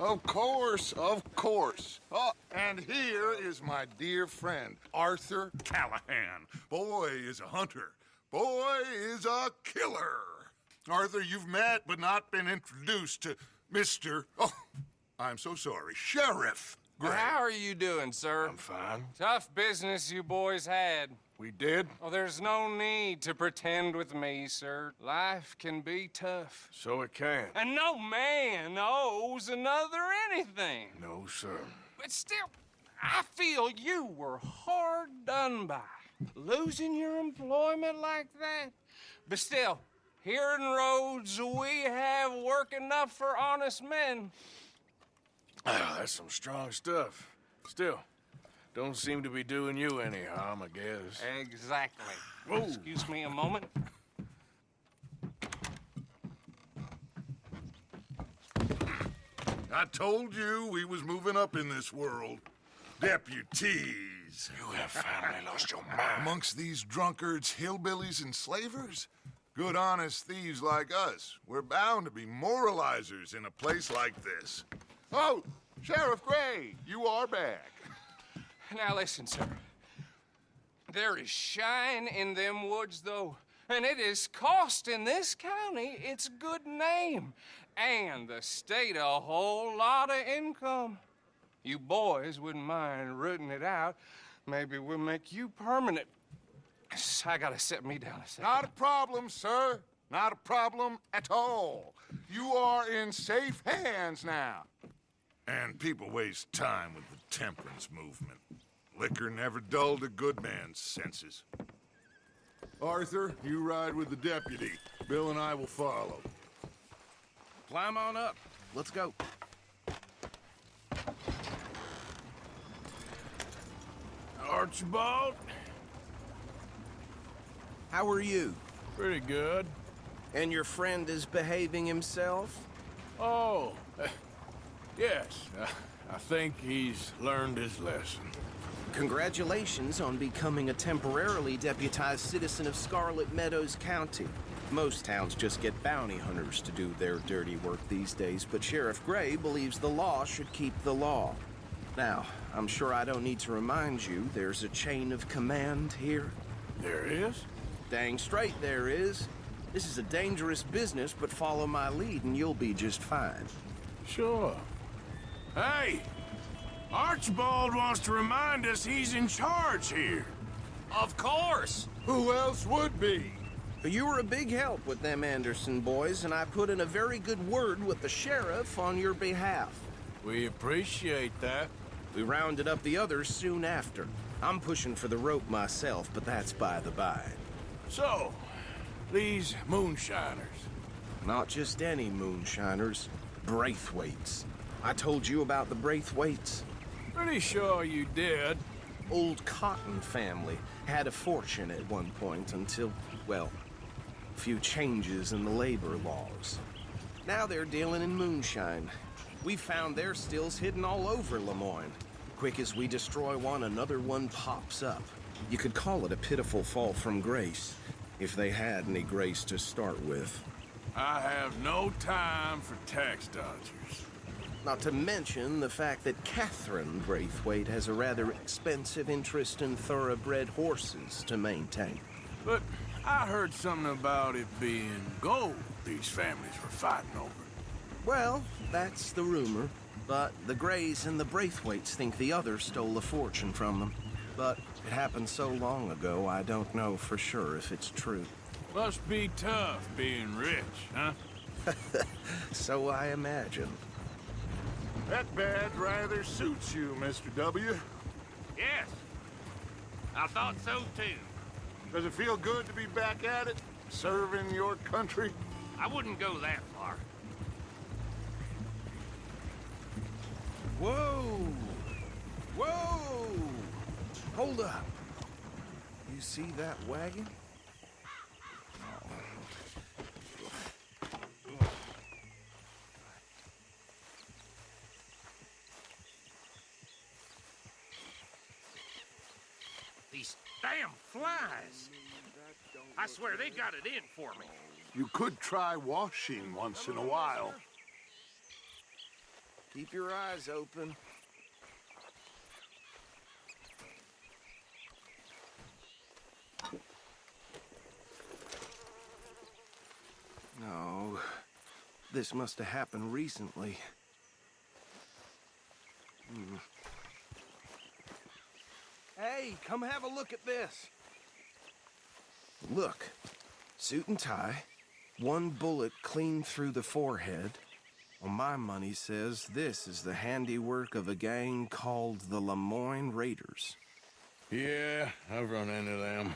Of course, of course. Oh, and here is my dear friend, Arthur Callahan. Boy is a hunter. Boy is a killer. Arthur, you've met but not been introduced to Mr. Oh, I'm so sorry, Sheriff Gray. How are you doing, sir? I'm fine. Tough business you boys had. We did? Oh, there's no need to pretend with me, sir. Life can be tough. So it can. And no man owes another anything. No, sir. But still, I feel you were hard done by. Losing your employment like that. But still, here in Rhodes, we have work enough for honest men. Ah, that's some strong stuff. Still, don't seem to be doing you any harm, I guess. Exactly. Whoa. Excuse me a moment. I told you we was moving up in this world. Deputies. You have finally lost your mind. Amongst these drunkards, hillbillies, and slavers? Good honest thieves like us. We're bound to be moralizers in a place like this. Oh, Sheriff Gray, you are back. Now listen, sir. There is shine in them woods, though, and it is costing this county its good name and the state a whole lot of income. You boys wouldn't mind rooting it out. Maybe we'll make you permanent. I gotta set me down a second. Not a problem, sir. Not a problem at all. You are in safe hands now. And people waste time with the temperance movement. Liquor never dulled a good man's senses. Arthur, you ride with the deputy. Bill and I will follow. Climb on up. Let's go. Archibald? How are you? Pretty good. And your friend is behaving himself? Oh, yes. I think he's learned his lesson. Congratulations on becoming a temporarily deputized citizen of Scarlet Meadows County. Most towns just get bounty hunters to do their dirty work these days, but Sheriff Gray believes the law should keep the law. Now, I'm sure I don't need to remind you there's a chain of command here. There is? Dang straight there is. This is a dangerous business, but follow my lead and you'll be just fine. Sure. Hey! Archibald wants to remind us he's in charge here. Of course! Who else would be? You were a big help with them Anderson boys, and I put in a very good word with the sheriff on your behalf. We appreciate that. We rounded up the others soon after. I'm pushing for the rope myself, but that's by the by. So, these moonshiners. Not just any moonshiners, Braithwaites. I told you about the Braithwaites. Pretty sure you did. Old Cotton family had a fortune at one point until, well, a few changes in the labor laws. Now they're dealing in moonshine. We found their stills hidden all over Lemoyne. Quick as we destroy one, another one pops up. You could call it a pitiful fall from grace, if they had any grace to start with. I have no time for tax dodgers. Not to mention the fact that Catherine Braithwaite has a rather expensive interest in thoroughbred horses to maintain. But I heard something about it being gold these families were fighting over. Well, that's the rumor. But the Grays and the Braithwaites think the others stole a fortune from them. But it happened so long ago, I don't know for sure if it's true. Must be tough being rich, huh? So I imagine. That badge rather suits you, Mr. W. Yes. I thought so, too. Does it feel good to be back at it? Serving your country? I wouldn't go that far. Whoa! Whoa! Hold up. You see that wagon? These damn flies. I swear they got it in for me. You could try washing once in a while. Keep your eyes open. No, this must have happened recently. Hey, come have a look at this. Look, suit and tie, one bullet clean through the forehead. Well, my money says this is the handiwork of a gang called the Lemoyne Raiders. Yeah, I've run into them.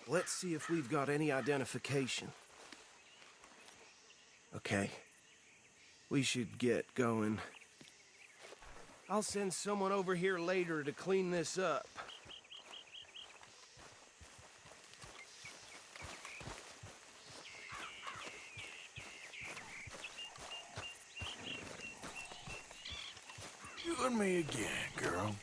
Let's see if we've got any identification. Okay. We should get going. I'll send someone over here later to clean this up. You and me again, girl.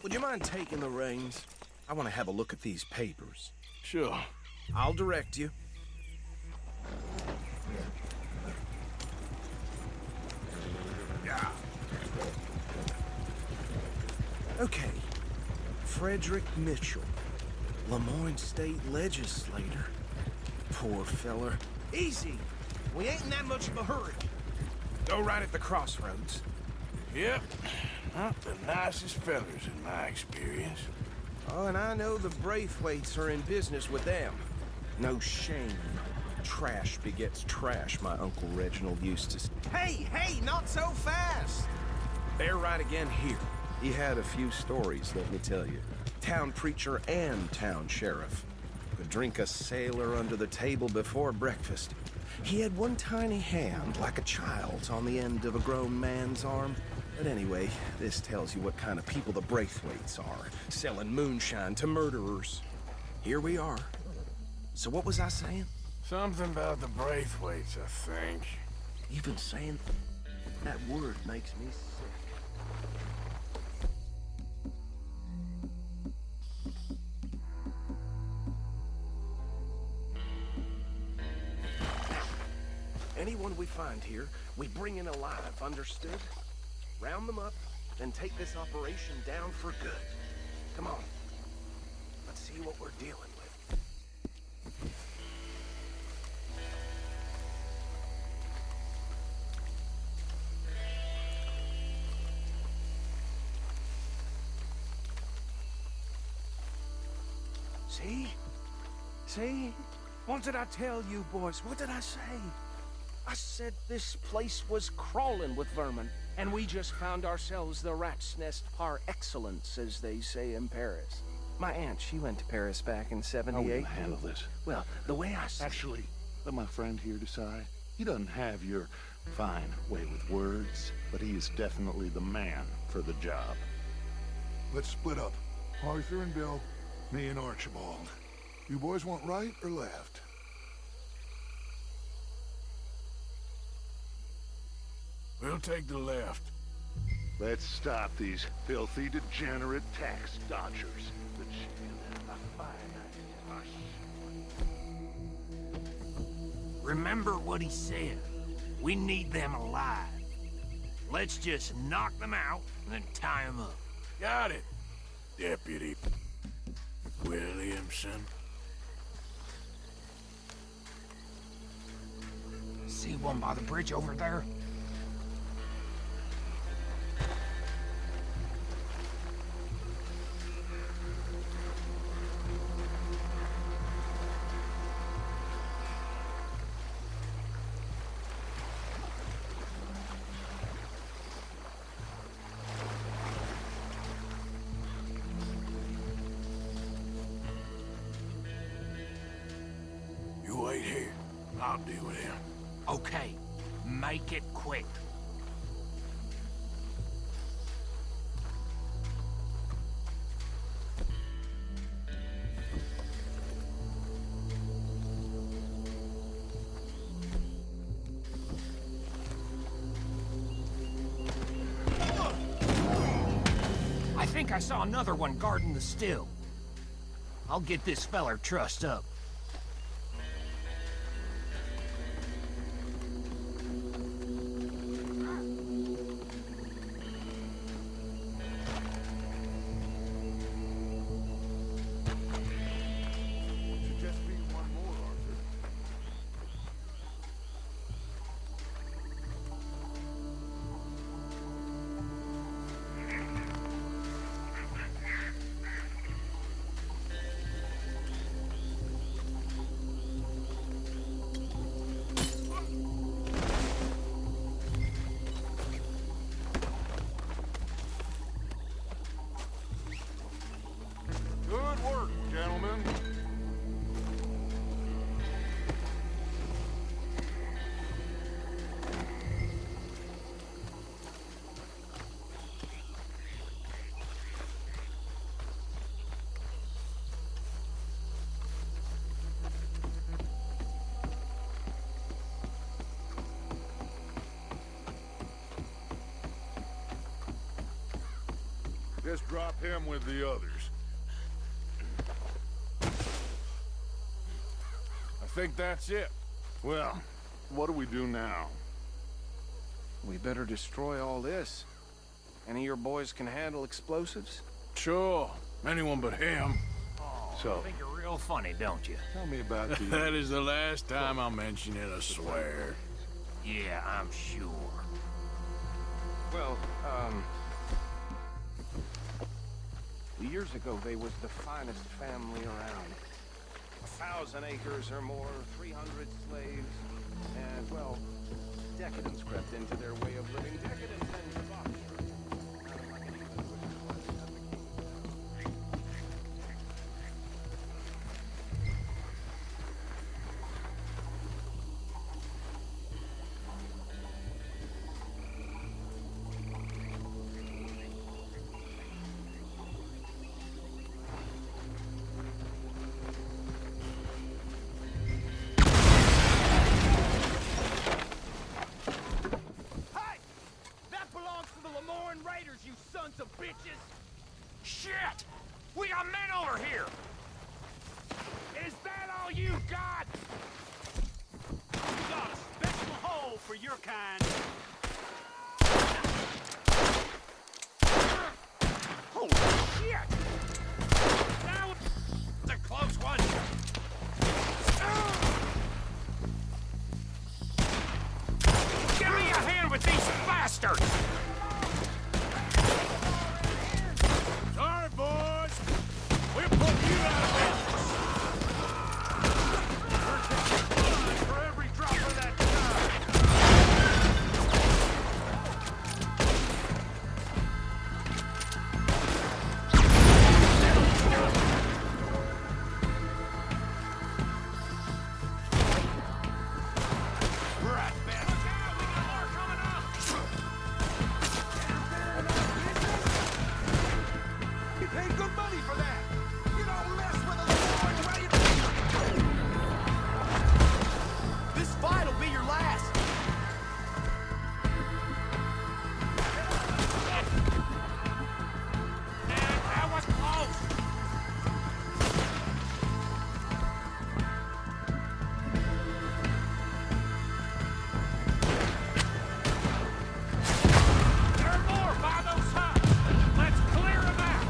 Would you mind taking the reins? I want to have a look at these papers. Sure. I'll direct you. Okay. Frederick Mitchell, Lemoyne State Legislator. Poor feller. Easy! We ain't in that much of a hurry. Go right at the crossroads. Yep. Not the nicest fellers in my experience. Oh, and I know the Braithwaites are in business with them. No shame. Trash begets trash, my Uncle Reginald used to say. Hey, not so fast! They're right again here. He had a few stories, let me tell you. Town preacher and town sheriff. Could drink a sailor under the table before breakfast. He had one tiny hand, like a child's, on the end of a grown man's arm. But anyway, this tells you what kind of people the Braithwaites are, selling moonshine to murderers. Here we are. So what was I saying? Something about the Braithwaites, I think. Even saying that word makes me sick. Anyone we find here, we bring in alive, understood? Round them up, then take this operation down for good. Come on. Let's see what we're dealing with. See? See? What did I tell you, boys? What did I say? I said this place was crawling with vermin, and we just found ourselves the rat's nest par excellence, as they say in Paris. My aunt, she went to Paris back in How '78. will you handle this? Well, the way I see Actually, let my friend here decide. He doesn't have your fine way with words, but he is definitely the man for the job. Let's split up. Arthur and Bill, me and Archibald. You boys want right or left? We'll take the left. Let's stop these filthy, degenerate tax dodgers. The Remember what he said. We need them alive. Let's just knock them out and then tie them up. Got it, Deputy Williamson. See one by the bridge over there? You wait here. I'll deal with him. Okay, make it quick. I think I saw another one guarding the still. I'll get this feller trussed up. Should just be one more, Arthur. Good work, gentlemen. Just drop him with the others. I think that's it. Well, what do we do now? We better destroy all this. Any of your boys can handle explosives? Sure. Anyone but him. So, Think you're real funny, don't you? tell me about the... That is the last time I'll mention it, I swear. Yeah, I'm sure. Well, years ago, they was the finest family around. 1,000 acres or more, 300 slaves, and, well, decadence crept into their way of living. Decadence and debauchery. Like an even Shit! We got men over here! Is that all you got? We got a special hole for your kind. Holy shit! That was a close one. Give me a hand with these bastards! Sorry, boys. We're putting you out of business. We're taking blood for every drop of that time. We're at bed. Look out! We got more coming up! You paid good money for that! You don't mess with a Lord while you... This fight'll be your last! Man, that was close! There are more by those huts! Let's clear them out!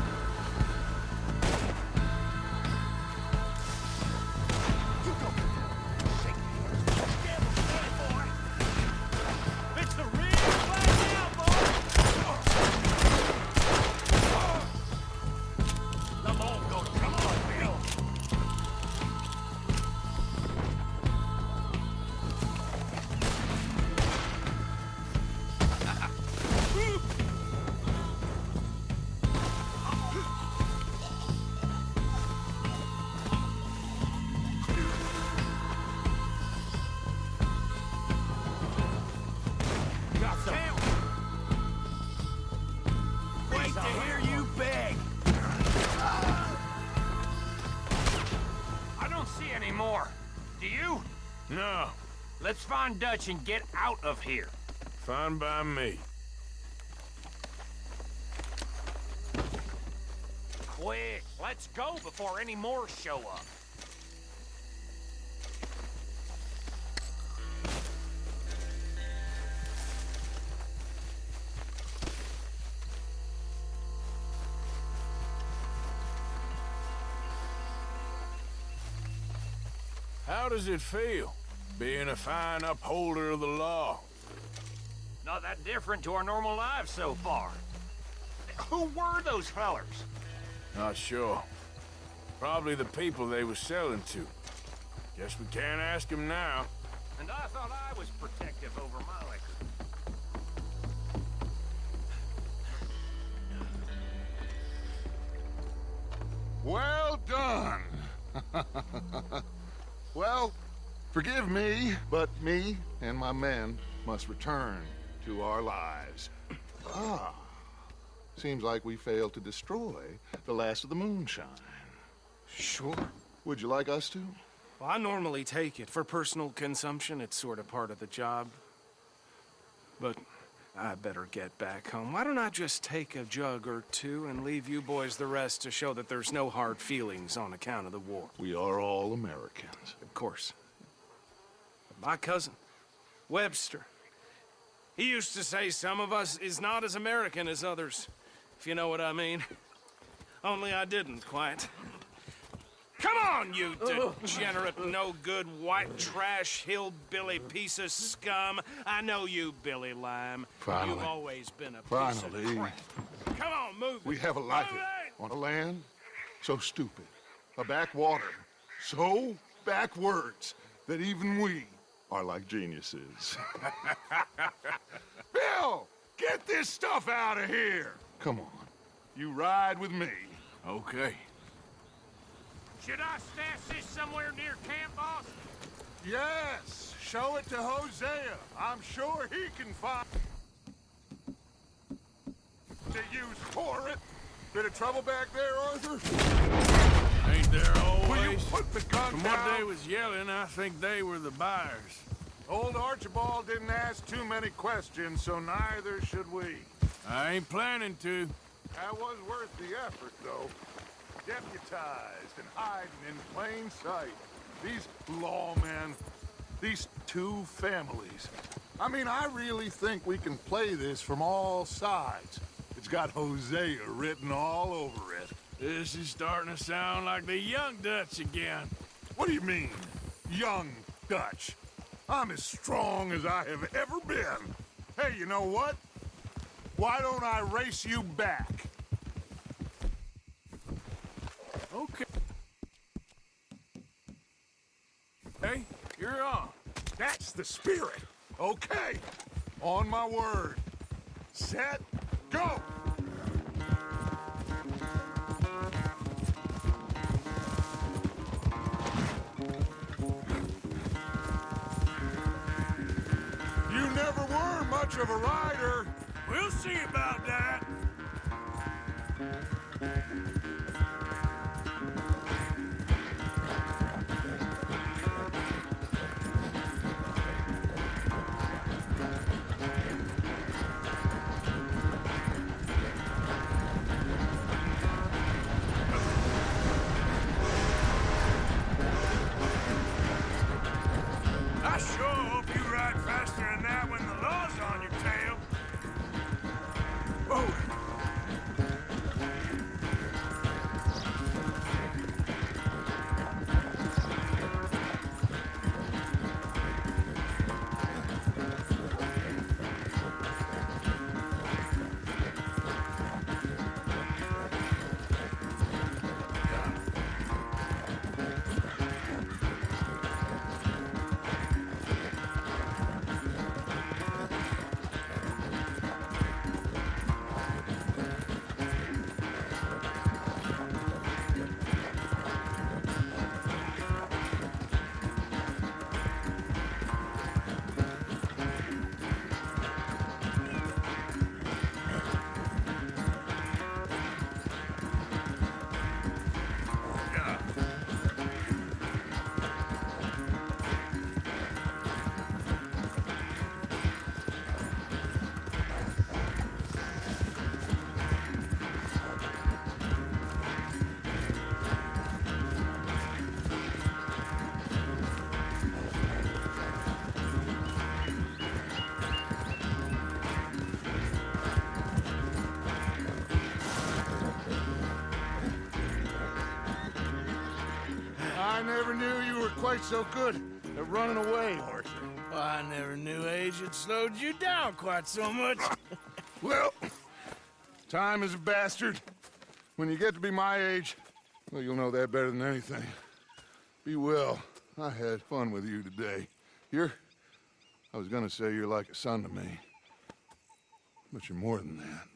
It's the real fight now, boy. The Mongol, come on, Bill! Got some. Wait to hear you beg. I don't see any more. Do you? No, Let's find Dutch and get out of here. fine by me. quick. Let's go before any more show up. How does it feel, being a fine upholder of the law? Not that different to our normal lives so far. Who were those fellers? Not sure. Probably the people they were selling to. Guess we can't ask them now. And I thought I was protective over my liquor. Well done. Well, forgive me, but me and my men must return to our lives. Ah, seems like we failed to destroy the last of the moonshine. Sure. Would you like us to? Well, I normally take it. For personal consumption, it's sort of part of the job. But I better get back home. Why don't I just take a jug or two and leave you boys the rest to show that there's no hard feelings on account of the war? We are all Americans. Of course. But my cousin, Webster, he used to say some of us is not as American as others, if you know what I mean. Only I didn't quite. Come on, you degenerate, no-good, white trash, hillbilly piece of scum. I know you, Billy Lime. Finally. You've always been a piece Finally. of crap. Come on, move it. We have a life Move it! on a land so stupid, a backwater so backwards that even we are like geniuses. Bill, get this stuff out of here. Come on, you ride with me. Okay. Should I stash this somewhere near camp, boss? Yes, show it to Hosea. I'm sure he can find to use for it. Bit of trouble back there, Arthur? Ain't there Will you always? put the gun From down? what they was yelling, I think they were the buyers. Old Archibald didn't ask too many questions, so neither should we. I ain't planning to. That was worth the effort, though. Deputized and hiding in plain sight. These lawmen, these two families. I mean, I really think we can play this from all sides. It's got Hosea written all over it. This is starting to sound like the Young Dutch again. What do you mean, young Dutch? I'm as strong as I have ever been. Hey, you know what? Why don't I race you back? Okay. Hey, you're on. That's the spirit. Okay. On my word. Set, go! You never were much of a rider. We'll see about that. I sure hope you ride faster than that when the law's on your tail. Oh, quite so good at running away, Arthur. Well, I never knew age had slowed you down quite so much. Well, time is a bastard. When you get to be my age, well, you'll know that better than anything. Be well. I had fun with you today. I was gonna say you're like a son to me, but you're more than that.